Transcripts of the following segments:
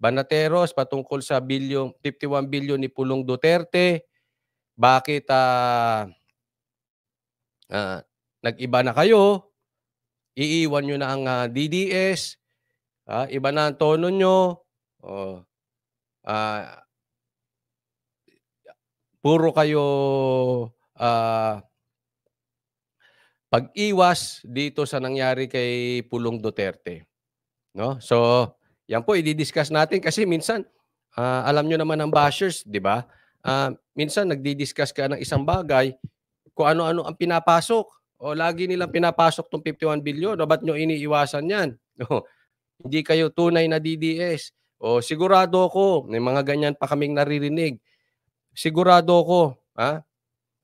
Banateros patungkol sa 51 billion ni Pulong Duterte. Bakit nag-iba na kayo? Iiwan niyo na ang DDS, iba na ang tono niyo. Puro kayo pag-iwas dito sa nangyari kay Pulong Duterte, no? So, yan po i-di-discuss natin kasi minsan alam niyo naman ang bashers, 'di ba? Minsan nagdi-discuss ka ng isang bagay, kung ano-ano ang pinapasok. O lagi nilang pinapasok 'tong 51 billion, o ba't niyo iniiwasan 'yan? O, hindi kayo tunay na DDS. O sigurado ako, may mga ganyan pa kaming naririnig. Sigurado ako,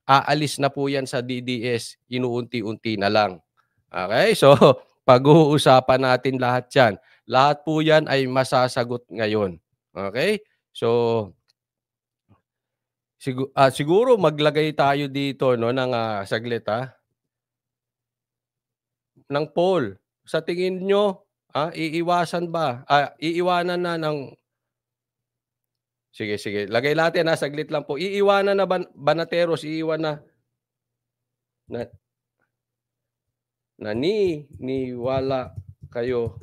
aalis na po 'yan sa DDS, inuunti-unti na lang. Okay? So, pag-uusapan natin lahat 'yan. Lahat po 'yan ay masasagot ngayon. Okay? So, siguro maglagay tayo dito, no, ng saglit ng poll. Sa tingin nyo, iiwanan na ng... Sige, lagay natin saglit lang po. Iiwanan na Banateros, naniniwala kayo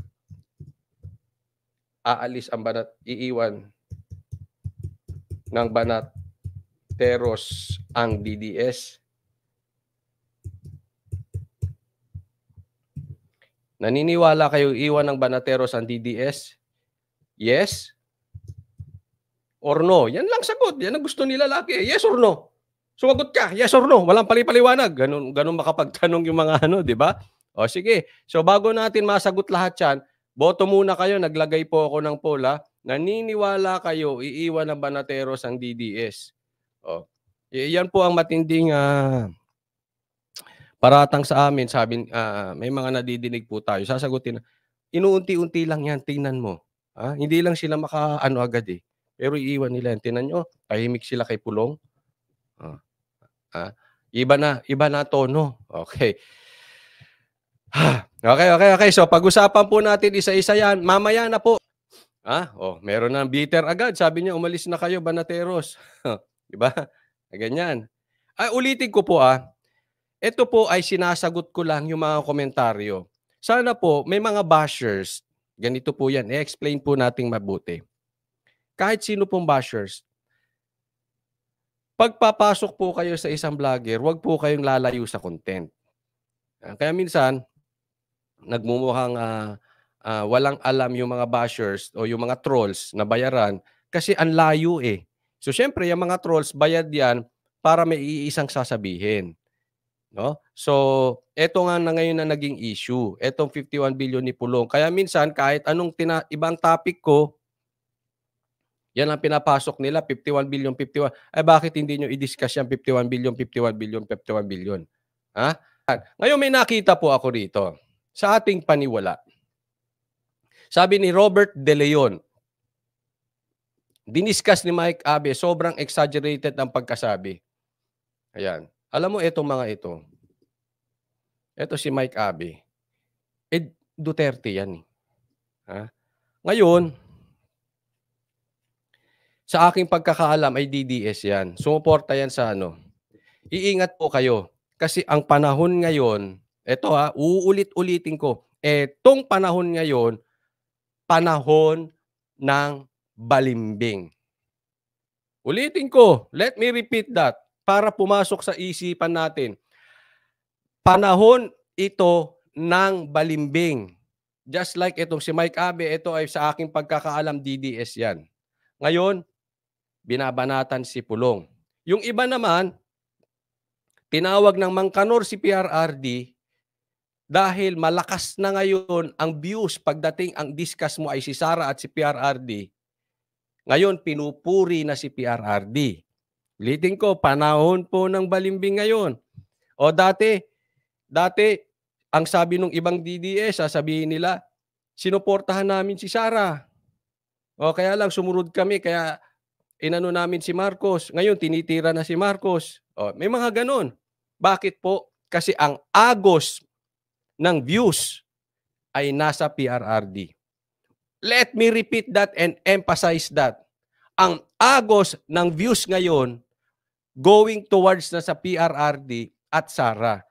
aalis ang iiwan ng Banateros ang DDS? Naniniwala kayo iwan ng Banateros ang DDS? Yes or no? Yan lang sagot. Yan ang gusto nila lagi. Yes or no? Sumagot ka. Yes or no? Walang paliwaliwanag. Ganun makapagtanong yung mga di ba? O sige. So bago natin masagot lahat yan, boto muna kayo. Naglagay po ako ng poll Naniniwala kayo iiwan ng Banateros ang DDS? O. Yan po ang matinding paratang sa amin. Sabi, may mga nadidinig po tayo. Sasagutin na, inuunti-unti lang yan. Tingnan mo. Hindi lang sila makaano agad Pero iiwan nila yan. Tingnan nyo, tahimik sila kay Pulong. Iba na tono. Okay. Okay. So pag-usapan po natin isa-isa yan. Mamaya na po. Meron ng bitter agad. Sabi niya, umalis na kayo, Banateros. Diba? Ganyan. Ulitin ko po ito po ay sinasagot ko lang yung mga komentaryo. Sana po, may mga bashers, ganito po yan, i-explain po nating mabuti. Kahit sino pong bashers, pagpapasok po kayo sa isang vlogger, huwag po kayong lalayo sa content. Kaya minsan, nagmumukhang walang alam yung mga bashers o yung mga trolls na bayaran kasi ang layo So, syempre, yung mga trolls, bayad yan para may iisang sasabihin. No? So, eto nga na ngayon na naging issue. Etong 51 billion ni Pulong. Kaya minsan, kahit anong ibang topic ko, yan ang pinapasok nila, 51 billion, 51. Bakit hindi nyo i-discuss yan 51 billion, 51 billion, 51 billion? Ngayon may nakita po ako rito sa ating paniwala. Sabi ni Robert De Leon, diniscuss ni Mike Abe, sobrang exaggerated ang pagkasabi. Ayan. Alam mo itong mga ito. Ito si Mike Abe. Duterte yan. Ngayon, sa aking pagkakaalam ay DDS yan. Sumuporta yan sa Iingat po kayo. Kasi ang panahon ngayon, ito uulit-ulitin ko. Etong panahon ngayon, panahon ng balimbing. Ulitin ko. Let me repeat that para pumasok sa isipan natin. Panahon ito ng balimbing. Just like itong si Mike Abe, ito ay sa aking pagkakaalam DDS yan. Ngayon, binabanatan si Pulong. Yung iba naman, tinawag ng Mangkanor si PRRD dahil malakas na ngayon ang views pagdating ang discuss mo ay si Sara at si PRRD. Ngayon, pinupuri na si PRRD. Ulitin ko, panahon po ng balimbing ngayon. O dati, ang sabi ng ibang DDS, sasabihin nila, sinuportahan namin si Sara. O kaya lang, sumunod kami, kaya inano namin si Marcos. Ngayon, tinitira na si Marcos. O, may mga ganon. Bakit po? Kasi ang agos ng views ay nasa PRRD. Let me repeat that and emphasize that. Ang agos ng views ngayon going towards na sa PRRD at SARA.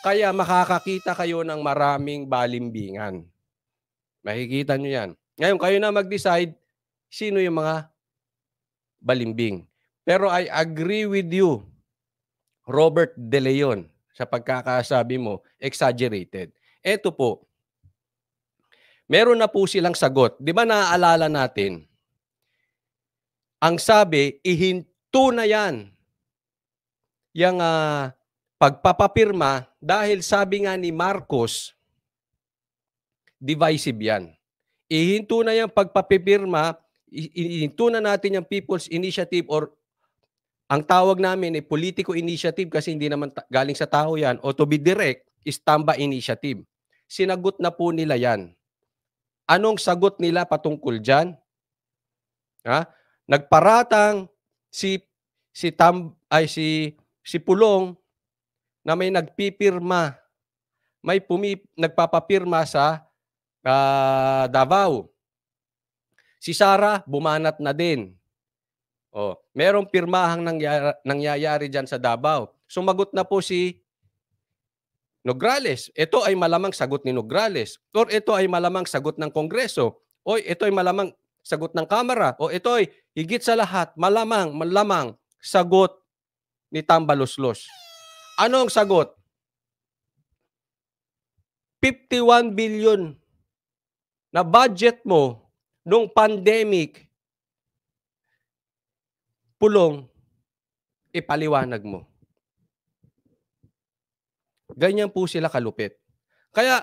Kaya makakakita kayo ng maraming balimbingan. Makikita nyo yan. Ngayon, kayo na mag-decide sino yung mga balimbing. Pero I agree with you, Robert De Leon, sa pagkakasabi mo, exaggerated. Eto po, meron na po silang sagot. Di ba naaalala natin? Ang sabi, ihinto na yan. Yung pagpapapirma, dahil sabi nga ni Marcos, divisive yan. Ihinto na yung pagpapipirma, ihinto na natin yung People's Initiative or ang tawag namin ay political initiative kasi hindi naman galing sa tao yan, o to be direct, is Tamba Initiative. Sinagot na po nila yan. Anong sagot nila patungkol dyan? Ha? Nagparatang si Pulong na may nagpipirma, nagpapapirma sa Davao. Si Sara bumanat na din. Merong pirmahang nangyayari dyan sa Davao. Sumagot na po si Nograles. Ito ay malamang sagot ni Nograles. Or ito ay malamang sagot ng Kongreso. O ito ay malamang sagot ng Kamara. O ito ay higit sa lahat, malamang sagot ni Tambaluslos. Ano ang sagot? 51 billion na budget mo nung pandemic, Pulong, ipaliwanag mo. Ganyan po sila kalupit. Kaya,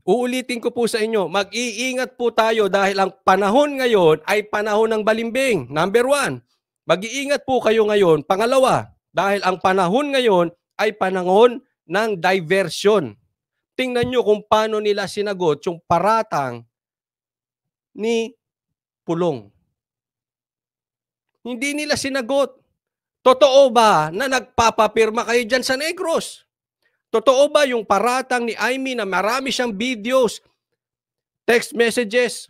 uulitin ko po sa inyo, mag-iingat po tayo dahil ang panahon ngayon ay panahon ng balimbing. Number 1, mag-iingat po kayo ngayon. Pangalawa, dahil ang panahon ngayon ay panahon ng diversion. Tingnan nyo kung paano nila sinagot yung paratang ni Pulong. Hindi nila sinagot. Totoo ba na nagpapapirma kayo dyan sa Negros? Totoo ba yung paratang ni Amy na marami siyang videos, text messages,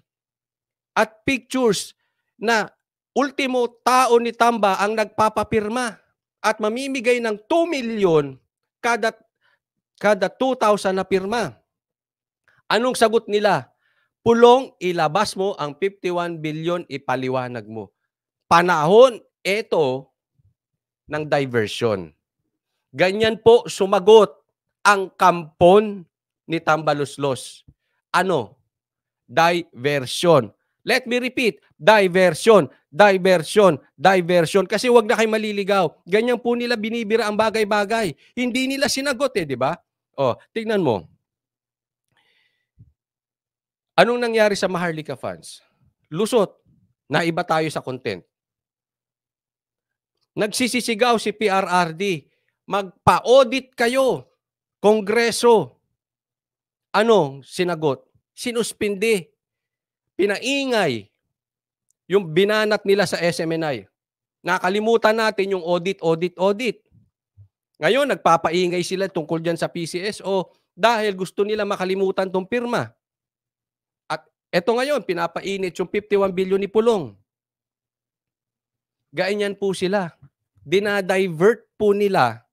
at pictures na ultimo tao ni Tamba ang nagpapapirma at mamimigay ng 2 million kada 2,000 na pirma? Anong sagot nila? Pulong, ilabas mo ang 51 billion, ipaliwanag mo. Panahon ito ng diversion. Ganyan po sumagot ang kampon ni Tambaluslos. Ano? Diversion. Let me repeat, diversion, diversion, diversion. Kasi wag na kayo maliligaw. Ganyan po nila binibira ang bagay-bagay. Hindi nila sinagot di ba? Tignan mo. Anong nangyari sa Maharlika Funds? Lusot. Naiba tayo sa content. Nagsisisigaw si PRRD, magpa-audit kayo, Kongreso. Ano sinagot? Sinuspindi. Pinaingay yung binanat nila sa SMNI. Nakalimutan natin yung audit. Ngayon, nagpapaingay sila tungkol dyan sa PCSO dahil gusto nila makalimutan tong pirma. At eto ngayon, pinapainit yung 51 billion ni Pulong. Ganyan po sila. Dinadivert po nila.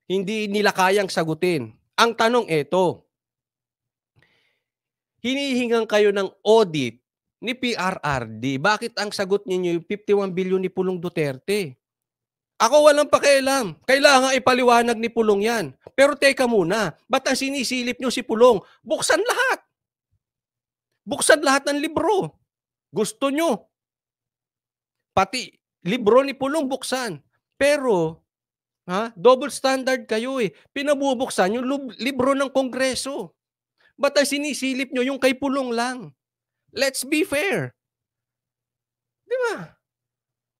Hindi nila kayang sagutin. Ang tanong ito, hinihingan kayo ng audit ni PRRD. Bakit ang sagot ninyo yung 51 billion ni Pulong Duterte? Ako walang pakialam. Kailangan ipaliwanag ni Pulong yan. Pero teka muna, ba't ang sinisilip nyo si Pulong? Buksan lahat. Buksan lahat ng libro. Gusto nyo. Pati libro ni Pulong buksan. Pero, double standard kayo Pinabubuksan yung libro ng Kongreso. Ba't ang sinisilip nyo yung kay Pulong lang? Let's be fair. Di ba?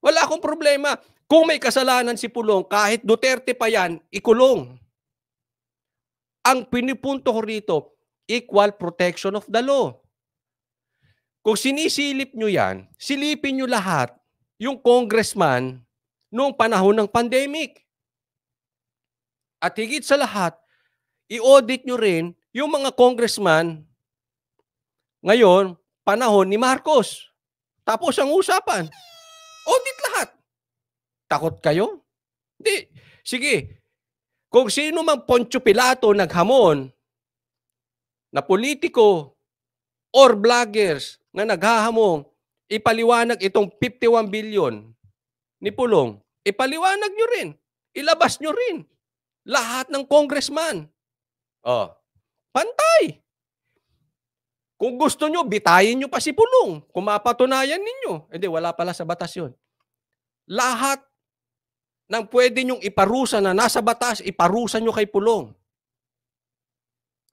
Wala akong problema. Kung may kasalanan si Pulong, kahit Duterte pa yan, ikulong. Ang pinipunto ko rito, equal protection of the law. Kung sinisilip nyo yan, silipin nyo lahat yung congressman noong panahon ng pandemic. At higit sa lahat, i-audit nyo rin yung mga congressman Ngayon, panahon ni Marcos. Tapos ang usapan, audit lahat. Takot kayo? Hindi. Sige, kung sino mang Poncio Pilato naghamon na politiko or vloggers na naghahamon, ipaliwanag itong 51 billion ni Pulong, ipaliwanag nyo rin. Ilabas nyo rin. Lahat ng congressman. Oh, pantay. Kung gusto nyo, bitayin nyo pa si Pulong. Kung mapatunayan ninyo. Hindi, wala pala sa batas yun. Lahat ng pwede nyong iparusa na nasa batas, iparusa nyo kay Pulong.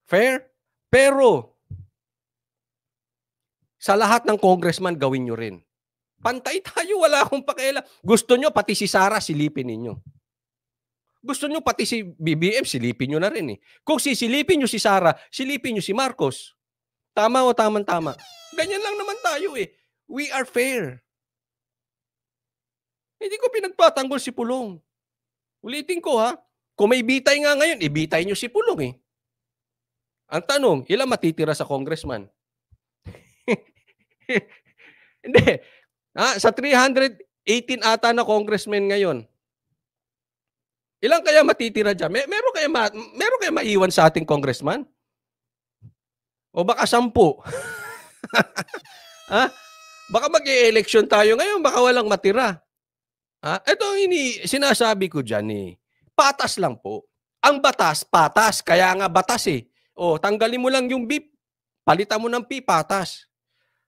Fair? Pero, sa lahat ng congressman, gawin nyo rin. Pantay tayo, wala akong pakialam. Gusto nyo, pati si Sara, silipin ninyo. Gusto nyo, pati si BBM, silipin nyo na rin eh. Kung sisilipin nyo si Sara, silipin nyo si Marcos. Tama o tamang-tama? Ganyan lang naman tayo eh. We are fair. Hindi ko pinagpatanggol si Pulong. Ulitin ko ha, kung may bitay nga ngayon, ibitay nyo si Pulong eh. Ang tanong, ilan matitira sa congressman? Hindi. Sa 318 ata na congressman ngayon, ilan kaya matitira dyan? Meron kaya maiwan sa ating congressman? O baka 10? Ha? Baka mag-e-election tayo ngayon, baka walang matira. Ito ang sinasabi ko dyan eh. Patas lang po. Ang batas, patas. Kaya nga batas eh. O, tanggalin mo lang yung beep. Palitan mo ng P, patas.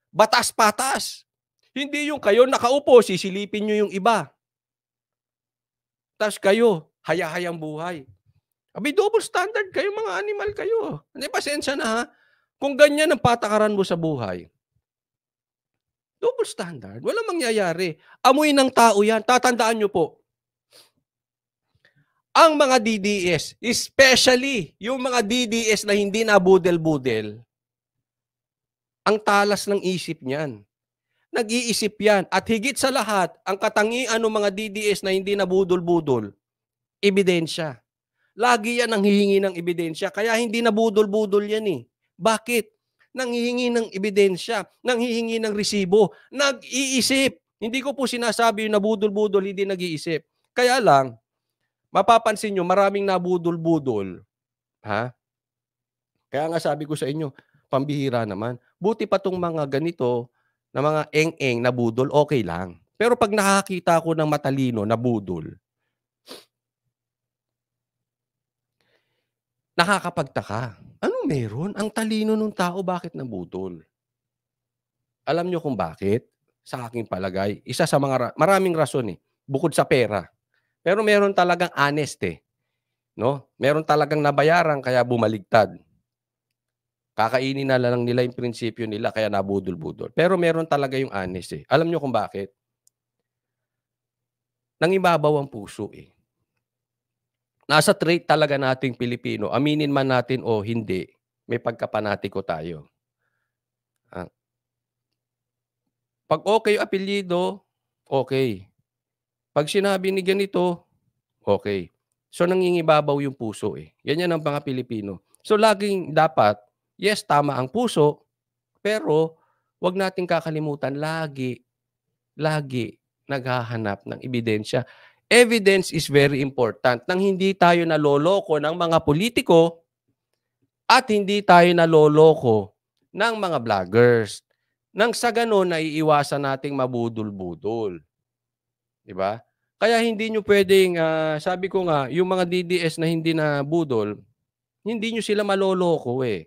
Batas, patas. Hindi yung kayo nakaupo, sisilipin nyo yung iba. Tapos kayo, haya-hayang buhay. Abi, double standard kayo, mga animal kayo. Hindi, pasensya na ha. Kung ganyan ang patakaran mo sa buhay, double standard, walang mangyayari. Amoy ng tao yan. Tatandaan nyo po, ang mga DDS, especially yung mga DDS na hindi nabudel-budel, ang talas ng isip niyan. Nag-iisip yan. At higit sa lahat, ang katangian ng mga DDS na hindi nabudol-budol, ebidensya. Lagi yan ang hihingi ng ebidensya. Kaya hindi nabudol-budol yan eh. Bakit? Nanghihingi ng ebidensya, nanghihingi ng resibo, nag-iisip. Hindi ko po sinasabi yung nabudol-budol, hindi nag-iisip. Kaya lang, mapapansin nyo, maraming nabudol-budol. Ha? Kaya nga sabi ko sa inyo, pambihira naman. Buti pa tong mga ganito, na mga eng-eng na budol, okay lang. Pero pag nakakita ko ng matalino na budol, nakakapagtaka. Ano meron? Ang talino ng tao, bakit nabudol? Alam nyo kung bakit? Sa aking palagay, isa sa mga maraming rason eh, bukod sa pera. Pero meron talagang honest eh. No? Meron talagang nabayaran kaya bumaligtad. Kakainin na lang nila yung prinsipyo nila kaya nabudol-budol. Pero meron talaga yung honest eh. Alam nyo kung bakit? Nangibabaw ang puso eh. Nasa trait talaga nating Pilipino, aminin man natin o hindi, may pagkapanatiko tayo. Pag okay yung apelyido, okay. Pag sinabi ni ganito, okay. So nangingibabaw yung puso eh. Ganyan ang mga Pilipino. So laging dapat, yes, tama ang puso, pero wag nating kakalimutan lagi naghahanap ng ebidensya. Evidence is very important. Nang hindi tayo naloloko ng mga politiko at hindi tayo naloloko ng mga vloggers. Nang sa ganon, naiiwasan nating mabudol-budol. Diba? Kaya hindi nyo pwedeng, sabi ko nga, yung mga DDS na hindi na budol, hindi nyo sila maloloko eh.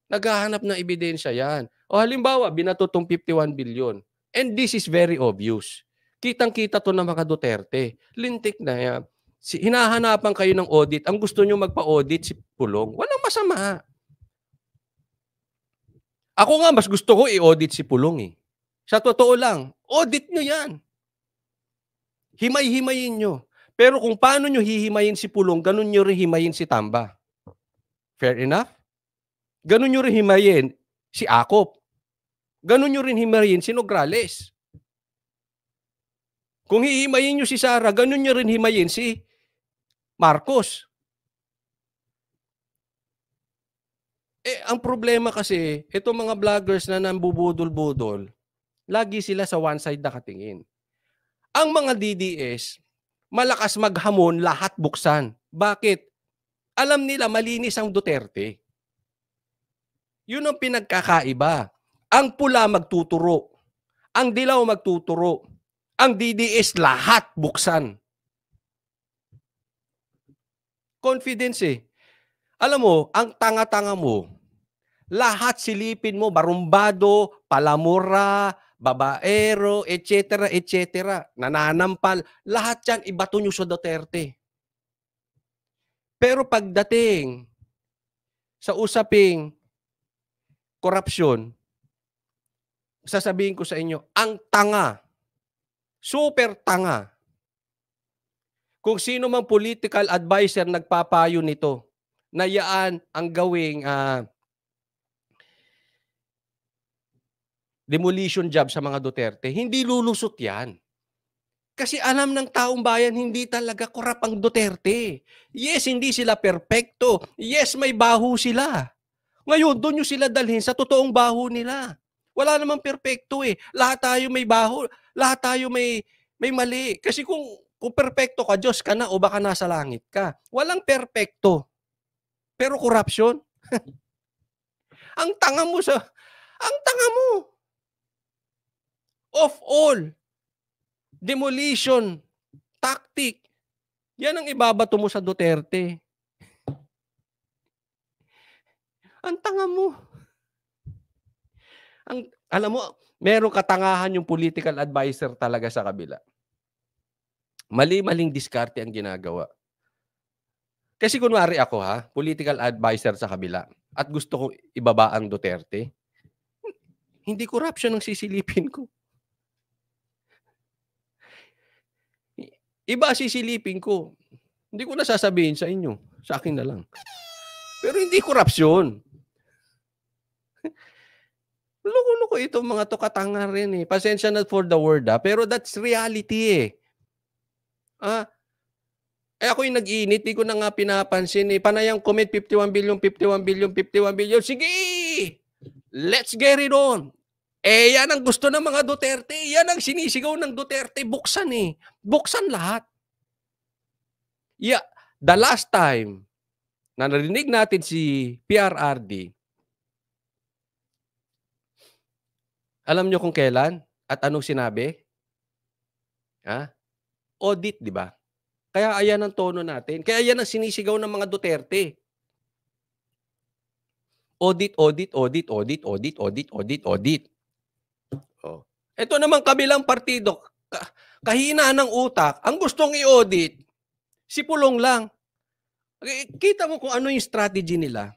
Naghahanap ng ebidensya yan. O halimbawa, binato tong 51 billion. And this is very obvious. Kitang-kita to ng mga Duterte. Lintik na yan. Hinahanapan kayo ng audit. Ang gusto nyo magpa-audit si Pulong. Walang masama. Ako nga, mas gusto ko i-audit si Pulong eh. Sa totoo lang, audit nyo yan. Himay-himayin nyo. Pero kung paano nyo hihimayin si Pulong, ganun nyo rin himayin si Tamba. Fair enough? Ganun nyo rin himayin si Akop. Ganun nyo rin himayin si Nograles. Kung hihimayin nyo si Sara, ganun nyo rin himayin si Marcos. Ang problema kasi, itong mga vloggers na nambubudol-budol, lagi sila sa one side nakatingin. Ang mga DDS, malakas maghamon, lahat buksan. Bakit? Alam nila malinis ang Duterte. Yun ang pinagkakaiba. Ang pula magtuturo. Ang dilaw magtuturo. Ang DDS lahat buksan. Confidence eh. Alam mo, ang tanga-tanga mo, lahat silipin mo, barumbado, palamura, babaero, etc., etc., nananampal, lahat yan ibato nyo sa Duterte. Pero pagdating sa usaping korupsyon, sasabihin ko sa inyo, ang tanga, super tanga. Kung sino mang political advisor nagpapayo nito, na yaan ang gawing demolition job sa mga Duterte, hindi lulusot yan. Kasi alam ng taong bayan, hindi talaga korap ang Duterte. Yes, hindi sila perpekto. Yes, may baho sila. Ngayon, doon nyo sila dalhin sa totoong baho nila. Wala namang perpekto eh. Lahat tayo may baho. Lahat tayo may mali. Kasi kung perpekto ka, Diyos ka na o baka nasa langit ka. Walang perpekto. Pero corruption? Ang tanga mo. Of all demolition tactic, yan ang ibabato mo sa Duterte. Ang tanga mo. Alam mo, merong katangahan yung political advisor talaga sa kabila. Mali-maling diskarte ang ginagawa. Kasi kunwari ako political advisor sa kabila at gusto kong ibaba ang Duterte, hindi corruption ang sisilipin ko. Iba sisilipin ko. Hindi ko na sasabihin sa inyo. Sa akin na lang. Pero hindi korupsyon. Loko-loko itong mga to, katanga rin eh. Pasensya na for the word pero that's reality eh. Ako yung nag-init, di ko na nga pinapansin eh. Panayang commit 51 billion, 51 billion, 51 billion. Sige! Let's get it on. Yan ang gusto ng mga Duterte. Yan ang sinisigaw ng Duterte. Buksan eh. Buksan lahat. Yeah, the last time na narinig natin si PRRD, alam nyo kung kailan at anong sinabi? Audit, di ba? Kaya ayan ang tono natin. Kaya yan ang sinisigaw ng mga Duterte. Audit, audit, audit, audit, audit, audit, audit, audit. Ito naman kabilang partido, kahina ng utak, ang gustong i-audit, si Pulong lang. Kita mo kung ano yung strategy nila.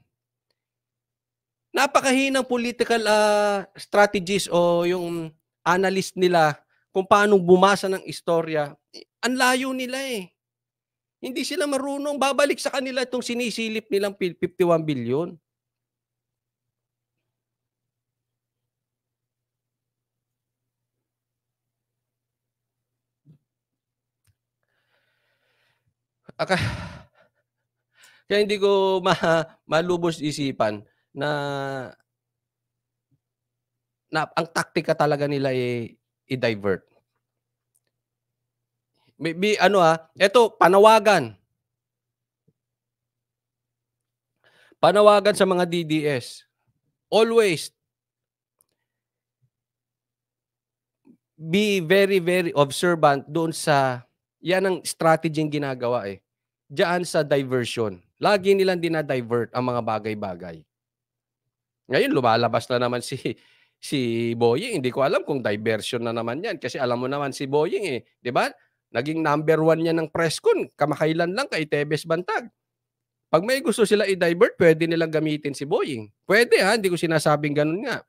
Napakahinang political strategies o yung analyst nila kung paano bumasa ng istorya. Ang layo nila eh. Hindi sila marunong. Babalik sa kanila itong sinisilip nilang 51 billion. Kaya hindi ko malubos isipan na ang taktika talaga nila i-divert. Maybe eto panawagan. Panawagan sa mga DDS. Always be very, very observant doon sa yan ang strategy yung ginagawa eh. Diyan sa diversion. Lagi nilang dinadivert ang mga bagay-bagay. Ngayon, lumalabas na naman si Boying. Hindi ko alam kung diversion na naman yan. Kasi alam mo naman si Boying eh. Di ba? Naging number 1 niya ng press con. Kamakailan lang kay Tebes Bantag. Pag may gusto sila i-divert, pwede nilang gamitin si Boying. Pwede hindi ko sinasabing ganun nga.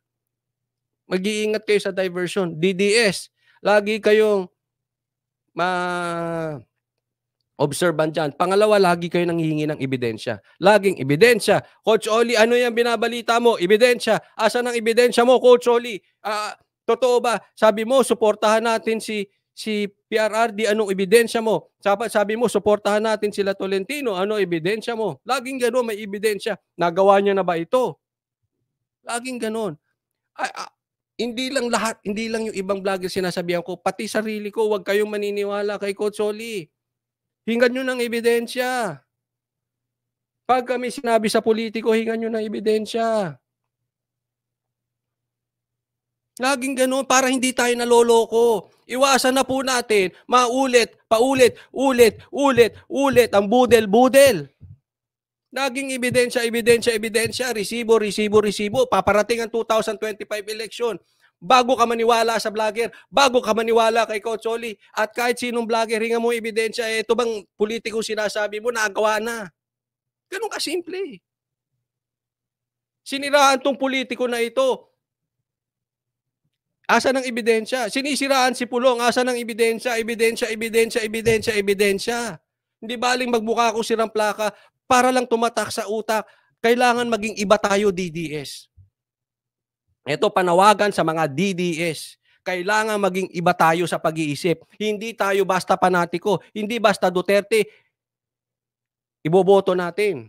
Mag-iingat kayo sa diversion. DDS, lagi kayong observant dyan. Pangalawa, lagi kayo nanghihingi ng ebidensya. Laging ebidensya. Coach Oli, ano yan binabalita mo? Ebidensya. Asan ang ebidensya mo, Coach Oli? Totoo ba? Sabi mo, suportahan natin si PRRD. Anong ebidensya mo? Sabi mo, suportahan natin sila Tolentino. Ano ebidensya mo? Laging gano'n, may ebidensya. Nagawa niya na ba ito? Laging gano'n. Ay, hindi lang yung ibang vlogger sinasabihan ko, pati sarili ko, huwag kayong maniniwala kay Coach Solly. Hingan niyo ng ebidensya. 'Pagka may sinabi sa pulitiko, hingan niyo ng ebidensya. Laging gano'n para hindi tayo naloloko. Iwasan na po natin maulit, paulit, ulit, ulit, ulit ang budel-budel. Laging ebidensya, ebidensya, ebidensya, resibo, resibo, resibo. Paparating ang 2025 election. Bago ka maniwala sa vlogger, bago ka maniwala kay Coach Solly, at kahit sinong vlogger, hingan mo ebidensya, ito bang politiko sinasabi mo, nagawa na. Ganun kasimple. Siniraan tong politiko na ito. Asan ang ebidensya? Sinisiraan si Pulong, asan ang ebidensya, ebidensya, ebidensya, ebidensya, ebidensya. Hindi baling magmukha akong sirang plaka para lang tumatak sa utak. Kailangan maging iba tayo, DDS. Ito panawagan sa mga DDS. Kailangan maging iba tayo sa pag-iisip. Hindi tayo basta panatiko. Hindi basta Duterte, iboboto natin.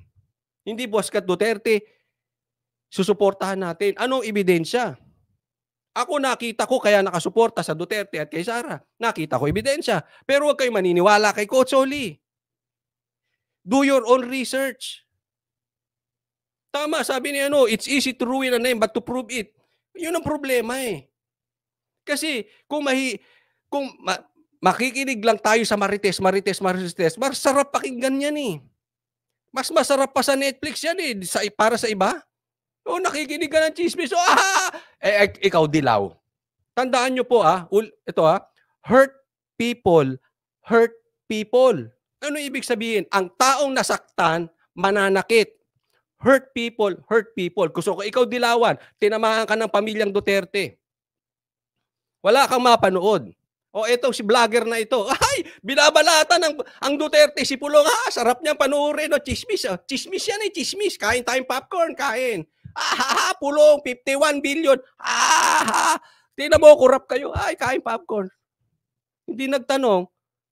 Hindi basta Duterte, susuportahan natin. Anong ebidensya? Ako nakita ko kaya nakasuporta sa Duterte at kay Sara. Nakita ko ebidensya. Pero huwag kayong maniniwala kay Coach Solly. Do your own research. Tama, sabi ni it's easy to ruin a name but to prove it. Yun ang problema eh. Kasi kung makikinig lang tayo sa Marites, masarap pakinggan yan eh. Mas masarap pa sa Netflix yan eh, para sa iba. O nakikinig ka ng chismis, ikaw dilaw. Tandaan nyo po ito hurt people, hurt people. Ano ibig sabihin? Ang taong nasaktan, mananakit. Hurt people, hurt people. Gusto ko ikaw dilawan, tinamaan ka ng pamilyang Duterte. Wala kang mapanood. O eto si vlogger na ito, binabalatan ang Duterte, si Pulong, sarap niyang panoorin, chismis, chismis yan eh, chismis. Kain tayong popcorn, kain. Pulong, 51 billion. Tingnan mo, kurap kayo. Kain popcorn. Hindi nagtanong,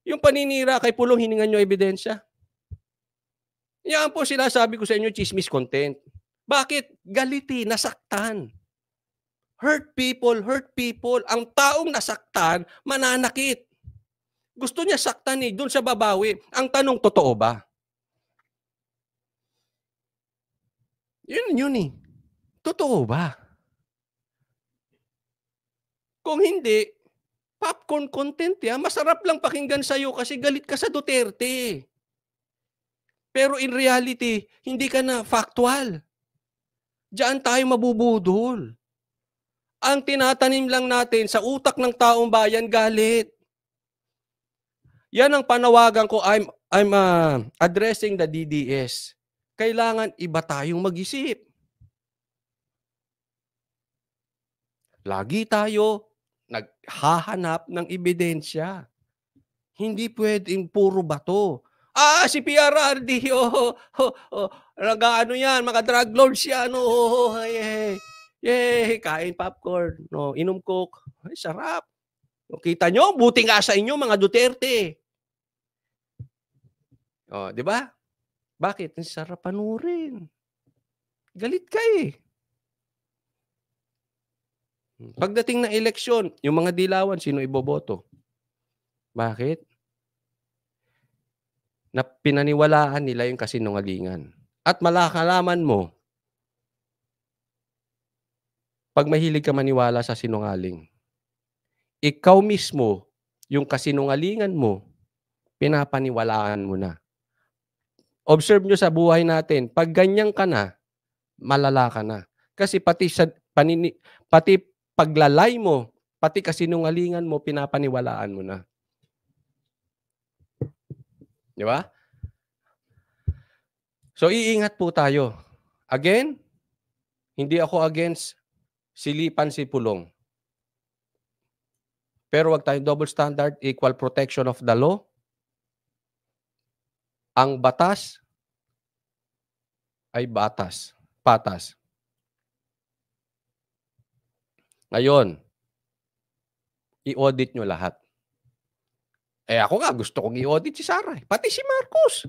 yung paninira kay Pulong, hiningan nyo ebidensya. Yan po sinasabi ko sa inyo, chismis content. Bakit? Galiti, nasaktan. Hurt people, hurt people. Ang taong nasaktan, mananakit. Gusto niya saktan doon sa babawi. Ang tanong, totoo ba? Yun eh. Totoo ba? Kung hindi, popcorn content yan. Masarap lang pakinggan sa'yo kasi galit ka sa Duterte. Pero in reality, hindi ka na factual. Diyan tayo mabubudol. Ang tinatanim lang natin sa utak ng taong bayan, galit. Yan ang panawagan ko, I'm addressing the DDS. Kailangan iba tayong mag-isip. Lagi tayo naghahanap ng ebidensya. Hindi pwedeng puro bato. Si PRRD, nag-ano yan, mga drug lords yan, kain popcorn, inom coke. Ay, sarap. Kita nyo, buti nga sa inyo, mga Duterte. Di ba? Bakit? Ang sarap panurin. Galit ka eh. Pagdating ng eleksyon, yung mga dilawan, sino iboboto? Bakit? Na pinaniwalaan nila yung kasinungalingan. At malakalaman mo, pag mahilig ka maniwala sa sinungaling, ikaw mismo, yung kasinungalingan mo, pinapaniwalaan mo na. Observe nyo sa buhay natin, pag ganyan ka na, malala ka na. Kasi pati paglalay mo, pati kasinungalingan mo, pinapaniwalaan mo na. Di ba? So, iingat po tayo. Again, hindi ako against silipan si Pulong. Pero wag tayong double standard, equal protection of the law. Ang batas ay patas. Ngayon, i-audit nyo lahat. Ako nga, gusto kong i-audit si Sara. Pati si Marcos.